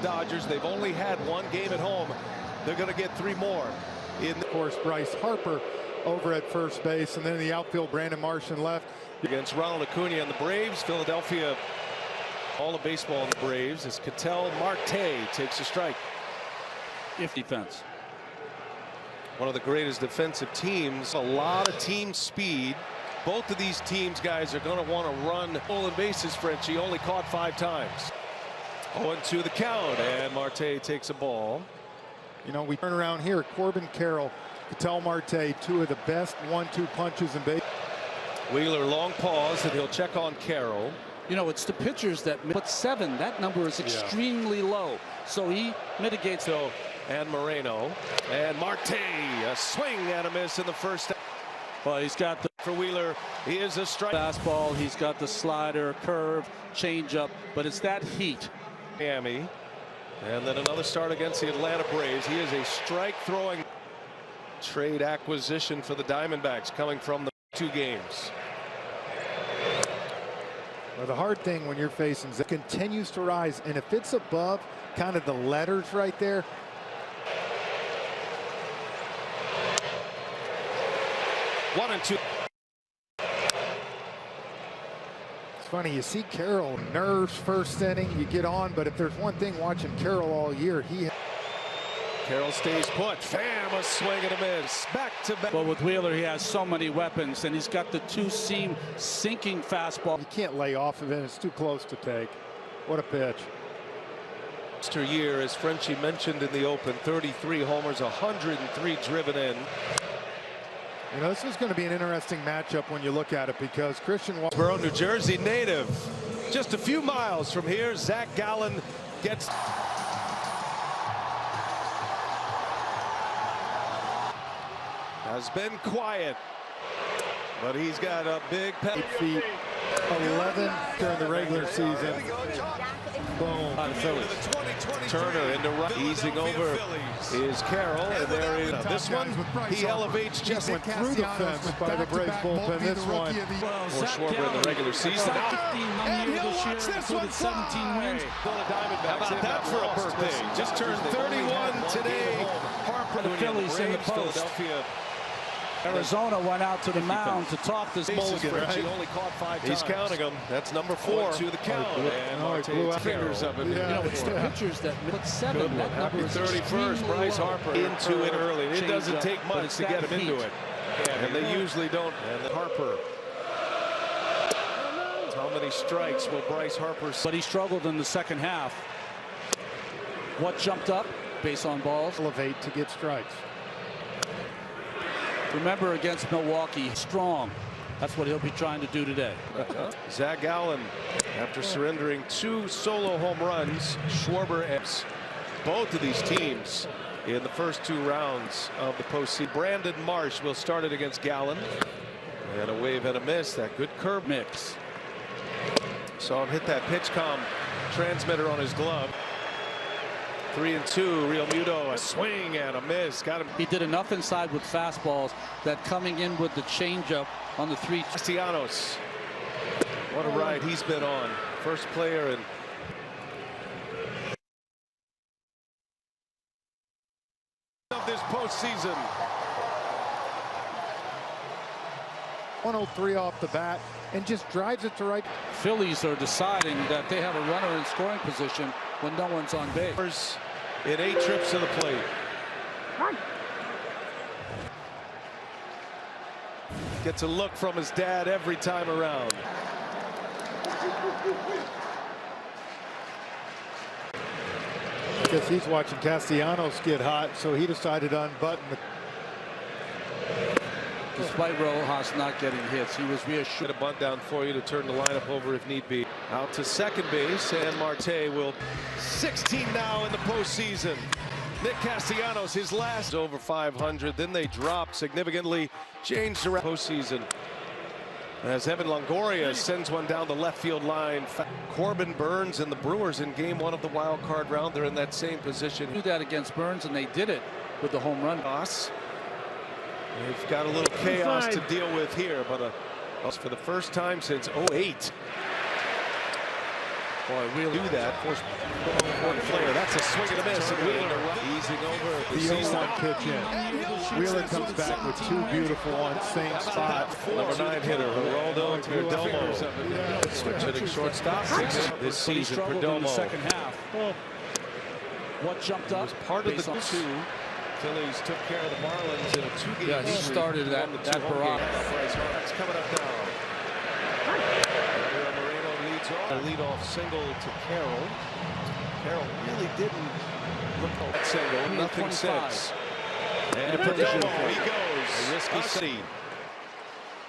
Dodgers, they've only had one game at home. They're going to get 3 more. Of course, Bryce Harper over at first base, and then in the outfield, Brandon Martian left. Against Ronald Acuna and the Braves, Philadelphia, all of baseball in the Braves, as Ketel Marte takes a strike. If defense. One of the greatest defensive teams, a lot of team speed. Both of these teams, guys, are going to want to run stolen bases. Frenchie only caught 5 times. 0-2 the count, and Marte takes a ball. You know, we turn around here. Corbin Carroll, Ketel Marte, 2 of the best 1-2 punches in baseball. Wheeler, long pause, and he'll check on Carroll. You know, it's the pitchers that put 7. That number is extremely low. So he mitigates. So, and Moreno. And Marte, a swing and a miss in the first. Well, he's got the for Wheeler. He is a strike. Fastball. He's got the slider, curve, changeup. But it's that heat. Miami. And then another start against the Atlanta Braves. He is a strike throwing trade acquisition for the Diamondbacks coming from the 2 games. Well, the hard thing when you're facing Zach continues to rise, and if it's above kind of the letters right there. One and 2. It's funny, you see Carroll nerves first inning, you get on, but if there's one thing watching Carroll all year, Carroll stays put. Fam, a swing and a miss. Back to back. Well, with Wheeler, he has so many weapons, and he's got the 2-seam sinking fastball. You can't lay off of it. It's too close to take. What a pitch. Year, as Frenchie mentioned in the open, 33 homers, 103 driven in. You know, this is going to be an interesting matchup when you look at it, because Christian Borough, New Jersey native. Just a few miles from here, Zach Gallen gets. Has been quiet, but he's got a big 8 feet 11 during the regular season. Boom. On Phillies. Turner into right, easing over is Carroll, and there is this one. He elevates just went through the fence by the Braves bullpen. This one for Schwarber in the regular season. And he'll watch this one 17 wins. How about that for a birthday? Just turned 31 today. Harper, the Phillies in the post. Arizona went out to the mound to talk this Mulligan, right? He only caught 5 times. He's counting them. That's number 4 to the count. And Marte fingers of him. You know, it's the pitchers that put 7. That Happy 31st, Bryce Harper into it early. It doesn't take much to get him into it. And they usually don't. And then Harper. How many strikes will Bryce Harper? But he struggled in the second half. What jumped up? Base on balls. Elevate to get strikes. Remember, against Milwaukee, strong. That's what he'll be trying to do today. Zach Gallen, after surrendering 2 solo home runs, Schwarber and both of these teams in the first 2 rounds of the postseason. Brandon Marsh will start it against Gallen. And a wave and a miss. That good curve mix. Saw him hit that PitchCom transmitter on his glove. 3-2, Real Muto, a swing and a miss. Got him. He did enough inside with fastballs that coming in with the changeup on the 3. Castellanos. What a ride he's been on. First player in of this postseason. 103 off the bat and just drives it to right. Phillies are deciding that they have a runner in scoring position when no one's on base. In 8 trips to the plate. Gets a look from his dad every time around. I guess he's watching Castellanos get hot, so he decided to unbutton the. Despite Rojas not getting hits, he was reassured. A bunt down for you to turn the lineup over if need be. Out to second base, and Marte will 16 now in the postseason. Nick Castellanos, his last over 500. Then they dropped significantly, changed around postseason. As Evan Longoria sends one down the left field line. Corbin Burns and the Brewers in game 1 of the wild card round. They're in that same position. Do that against Burns, and they did it with the home run. They've got a little chaos to deal with here, but for the first time since '08. Boy, Wheeler do that. Force one player. That's a swing and a miss. And Wheeler easing over. The 0-1 pitch in. Wheeler comes back with two beautiful ones, same spot. Number 9 hitter, Geraldo Perdomo. Switch hitting shortstop. This season, struggled in the Perdomo. second half. What jumped up? Was part of the based on two. Phillies took care of the Marlins in a 2-game Yeah, he series. started that barrage. That's coming up now. Moreno leads off. A leadoff single to Carroll. Carroll really didn't look at that single. Nothing 25. since. And Perdomo, he goes. A risky city.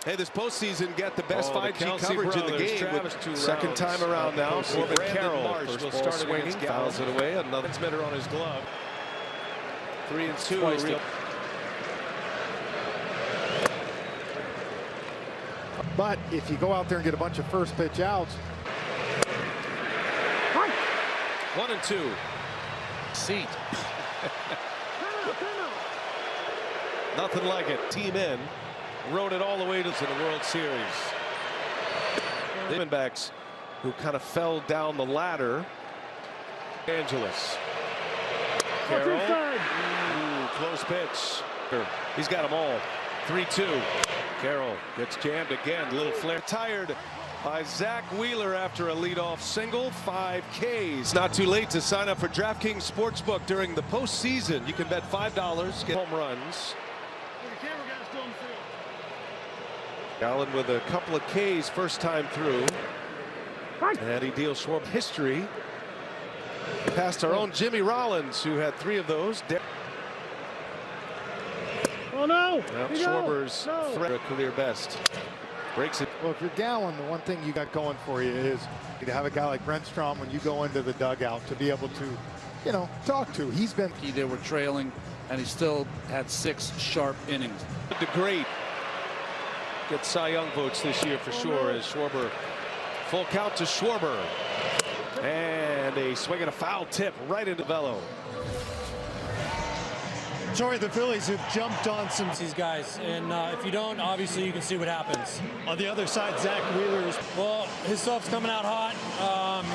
Hey, this postseason got the best 5G coverage in the game. With second time around now. Corbin Carroll will start swinging, fouls it away. Another transmitter on his glove. 3-2. But if you go out there and get a bunch of first pitch outs. 1-2. Seat. Nothing like it. Team in. Rode it all the way to the World Series. The Diamondbacks, who kind of fell down the ladder. Angeles. Carroll. Ooh, close pitch. He's got them all. 3-2. Carroll gets jammed again. Little flare. Tired by Zach Wheeler after a leadoff single. 5 Ks. Not too late to sign up for DraftKings Sportsbook during the postseason. You can bet $5. Get home runs. Allen with a couple of Ks first time through. And he deals Schwarber history. Past our own Jimmy Rollins, who had 3 of those. Oh no! Well, Schwarber's threat, a career best. Breaks it. Well, if you're Gallen, the one thing you got going for you is to have a guy like Brent Strom when you go into the dugout to be able to, you know, talk to. He's been. They were trailing, and he still had 6 sharp innings. The great get Cy Young votes this year for sure as Schwarber. Full count to Schwarber. And a swing and a foul tip right into Velo. Sorry, the Phillies have jumped on some These guys, and if you don't, obviously you can see what happens. on the other side. Zach Wheeler's Well, his stuff's coming out hot.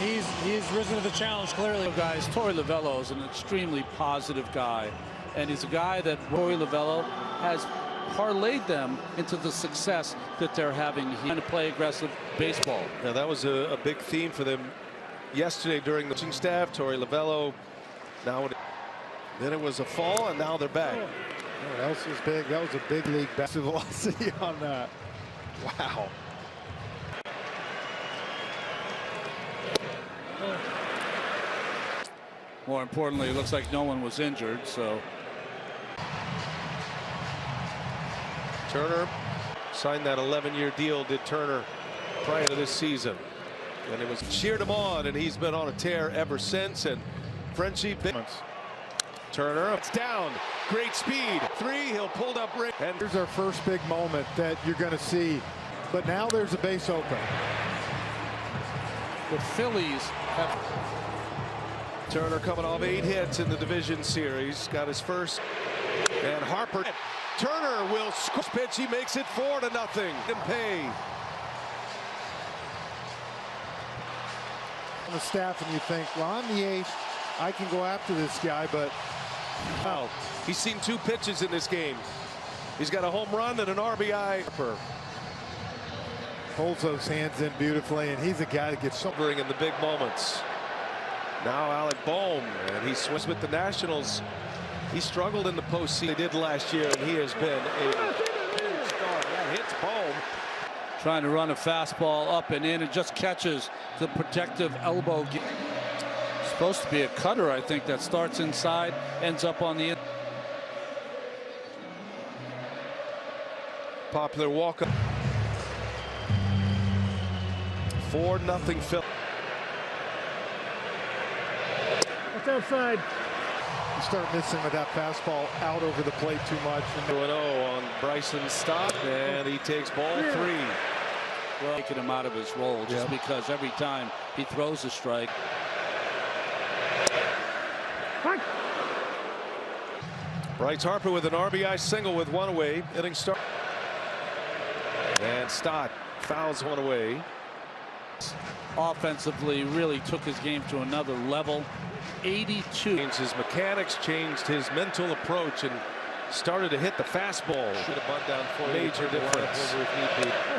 He's risen to the challenge clearly. Guys, Torey Lovullo is an extremely positive guy, and he's a guy that Torey Lovullo has parlayed them into the success that they're having. He's trying to play aggressive baseball. Now that was a big theme for them yesterday during the coaching staff. Torey Lovullo. Then it was a fall, and now they're back. Oh, that was big. That was a big league back velocity on that. Wow. More importantly, it looks like no one was injured, so. Turner signed that 11-year deal, did Turner, prior to this season. And it was cheered him on, and he's been on a tear ever since. And Frenchie Turner, it's down. Great speed. 3, he'll pull up. And Here's our first big moment that you're going to see. But now there's a base open. The Phillies have. Turner coming off 8 hits in the division series. Got his first. And Harper. Turner will score. Pitch. He makes it 4-0. And pay. On the staff, and you think, well, I'm the ace. I can go after this guy, but. Wow. He's seen 2 pitches in this game. He's got a home run and an RBI. Holds those hands in beautifully, and he's a guy that gets Sobering in the big moments. Now Alec Bohm, and he swings with the Nationals. He struggled in the postseason. They did last year, and he has been a star. That hits Bohm. Trying to run a fastball up and in, and just catches the protective elbow. Supposed to be a cutter, I think, that starts inside, ends up on the. Popular walk-up. 4-0 Phil. What's outside? You start missing with that fastball out over the plate too much. 2-0 on Bryson's stop, and he takes ball 3. Well, taking him out of his role just because every time he throws a strike. Bryce Harper with an RBI single with 1 away. Inning start. And Stott fouls 1 away. offensively really took his game to another level. 82. Changed his mechanics, changed his mental approach, and started to hit the fastball. Should have bunt down for major difference.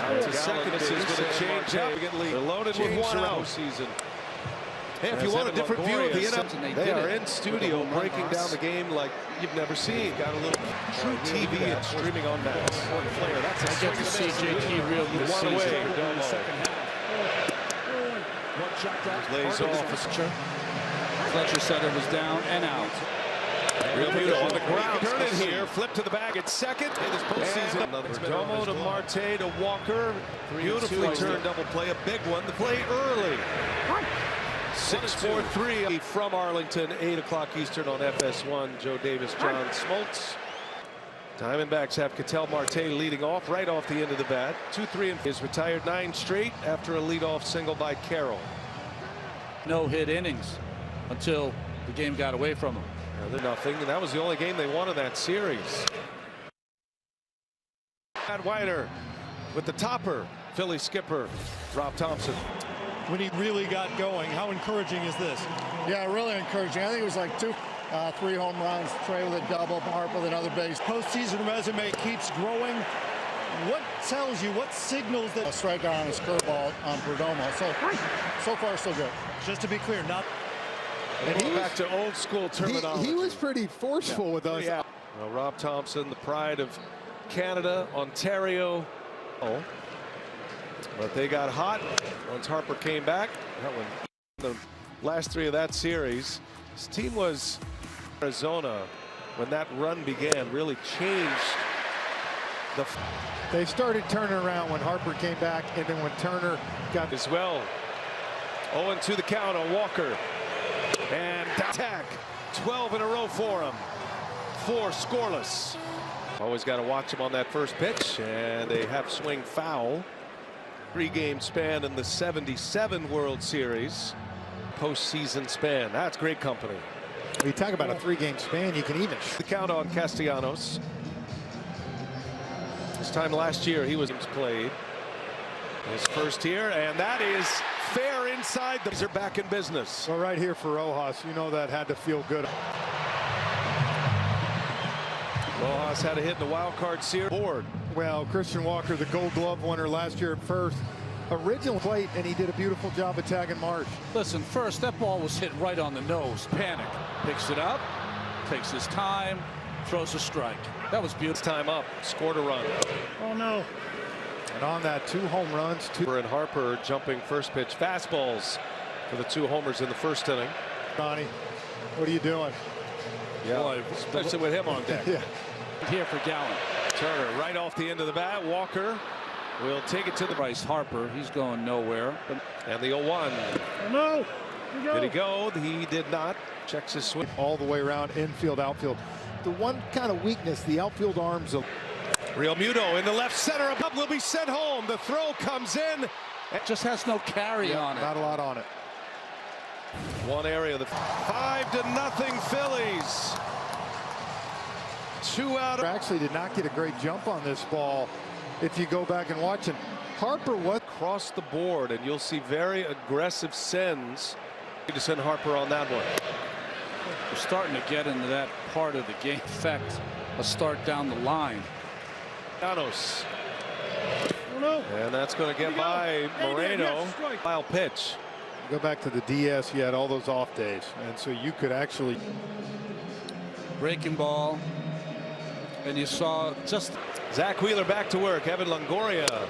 Out to second base with a changeup. They're loaded with one out. Season. Hey, if you want a different view of the NLCS, they are in studio breaking down the game like you've never seen. Got a little true TV and streaming on that. That's a I get to see JT real this one away. season. Lays off. Fletcher said it was down and out. Real beautiful on the ground. Turn it here. Flip to the bag at second. In this postseason. Perdomo to Marte to Walker. Beautifully turned double play. A big one. The play early. 6-4-3 from Arlington. 8 o'clock Eastern on FS1. Joe Davis, John Smoltz. Diamondbacks have Ketel Marte leading off right off the end of the bat. 2-3 and is retired 9 straight after a leadoff single by Carroll. No hit innings until the game got away from him. They're nothing, and that was the only game they won in that series. Matt Whiter with the topper. Philly skipper Rob Thompson. When he really got going, how encouraging is this? Yeah, really encouraging. I think it was like 3 home runs, Trey with a double, Harper with another base. Postseason resume keeps growing. What tells you, what signals that... A strikeout on his curveball on Perdomo. So far, so good. Just to be clear, not... And he back to old school terminology. He was pretty forceful with us. Yeah. Well, Rob Thompson, the pride of Canada, Ontario. Oh. But they got hot once Harper came back. That one, the last 3 of that series. His team was Arizona when that run began. Really changed the. They started turning around when Harper came back, and then when Turner got as well. 0-2 the count on Walker. And attack. 12 in a row for him. 4 scoreless. Always got to watch him on that first pitch, and a half swing foul. 3-game span in the 77 World Series postseason span. That's great company. When you talk about a 3-game span, you can even the count on Castellanos. This time last year he was played his first here, and that is fair inside. These are back in business. Well, right here for Rojas, you know that had to feel good. Rojas had a hit in the wild card series. Board. Well, Christian Walker, the Gold Glove winner last year at first, original plate, and he did a beautiful job of tagging Marsh. Listen, first that ball was hit right on the nose. Panic. Picks it up, takes his time, throws a strike. That was beautiful. Time up. Scored a run. Oh no. And on that, 2 home runs. And Harper jumping first pitch fastballs for the 2 homers in the first inning. Donnie, what are you doing? Yeah, boy, especially with him on deck. Yeah. Here for Gallen. Turner right off the end of the bat. Walker will take it to the Bryce Harper. He's going nowhere. And the 0-1. Oh no. Did he go? He did not. Checks his swing. All the way around, infield, outfield. The one kind of weakness, the outfield arms of Real Muto in the left center above will be sent home. The throw comes in. It just has no carry on it. Not a lot on it. One area. The 5-0 Phillies. 2 out. Actually did not get a great jump on this ball. If you go back and watch it, Harper was across the board, and you'll see very aggressive sends to send Harper on that one. We're starting to get into that part of the game. Effect a start down the line. Llanos. And that's going to get by Moreno. Wild pitch. Go back to the DS. You had all those off days, and so you could actually breaking ball, and you saw just Zach Wheeler back to work. Evan Longoria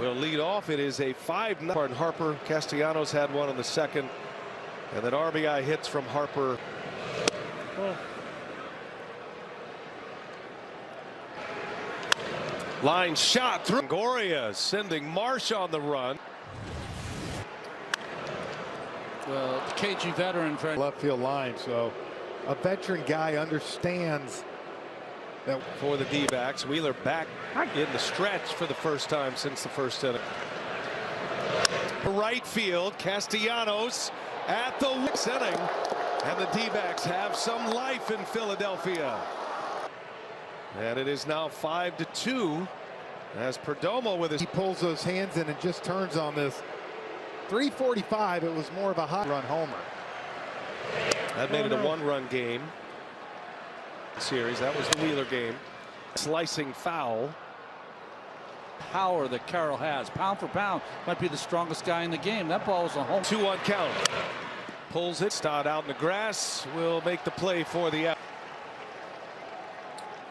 will lead off. It is a 5-0. Harper. Castellanos had one in the second, and then RBI hits from Harper. Line shot through. Longoria sending Marsh on the run. well, the KG veteran for left field line, so a veteran guy understands that. For the D-backs, Wheeler back in the stretch for the first time since the first inning. Right field, Castellanos at the inning, and the D-backs have some life in Philadelphia. And it is now 5-2 as Perdomo with his. He pulls those hands in and just turns on this. 345, it was more of a hot run homer. That made it a one-run game series. That was the Wheeler game. Slicing foul. Power that Carroll has, pound for pound, might be the strongest guy in the game. That ball was a home. 2-1 count. Pulls it. Stott out in the grass. Will make the play for the out.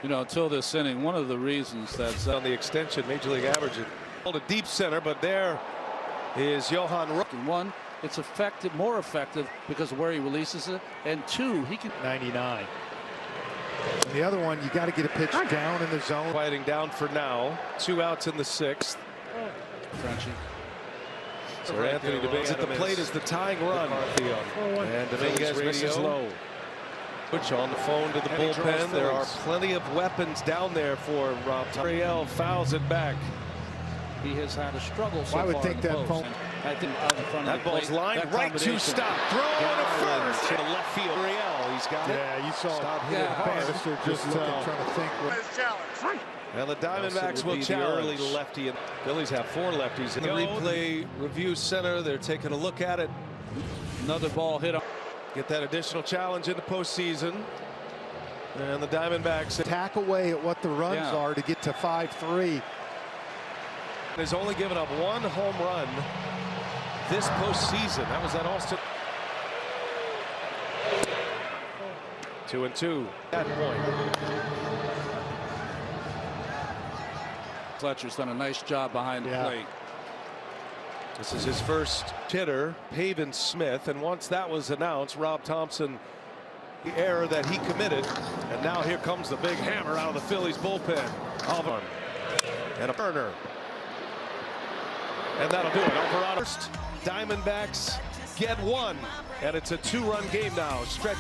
You know, until this inning, one of the reasons that's On the extension, Major League average. Called a deep center, but there is Johan. one, it's effective, more effective because of where he releases it, and two, he can. 99. And the other one, you got to get a pitch down in the zone. Quieting down for now. 2 outs in the 6th. Frenchie. So Anthony Dominguez at the plate is the tying run. And Dominguez misses low. Butch on the phone to the bullpen. There are plenty of weapons down there for Rob. Ariel fouls it back. He has had a struggle so I would far think in the that post. phone. I think out in front of That the ball's plate, lined that right to combination. stop. Throw to first. To the left field. Ariel, he's got it. Yeah, you saw Stop it. hitting hard. Bannister just looking, trying to think. And the Diamondbacks will challenge. The early lefty. And Phillies have 4 lefties in the replay review center. They're taking a look at it. Another ball hit him. Get that additional challenge in the postseason. And the Diamondbacks Tack away at what the runs are to get to 5-3. has only given up 1 home run this postseason. That was at Austin. 2-2 at that point. Fletcher's done a nice job behind the plate. This is his first hitter, Pavin Smith, and once that was announced, Rob Thompson, the error that he committed, and now here comes the big hammer out of the Phillies bullpen. Alvarado and a burner, and that'll do it. Alvarado first. Diamondbacks get 1, and it's a 2-run game now. Stretch.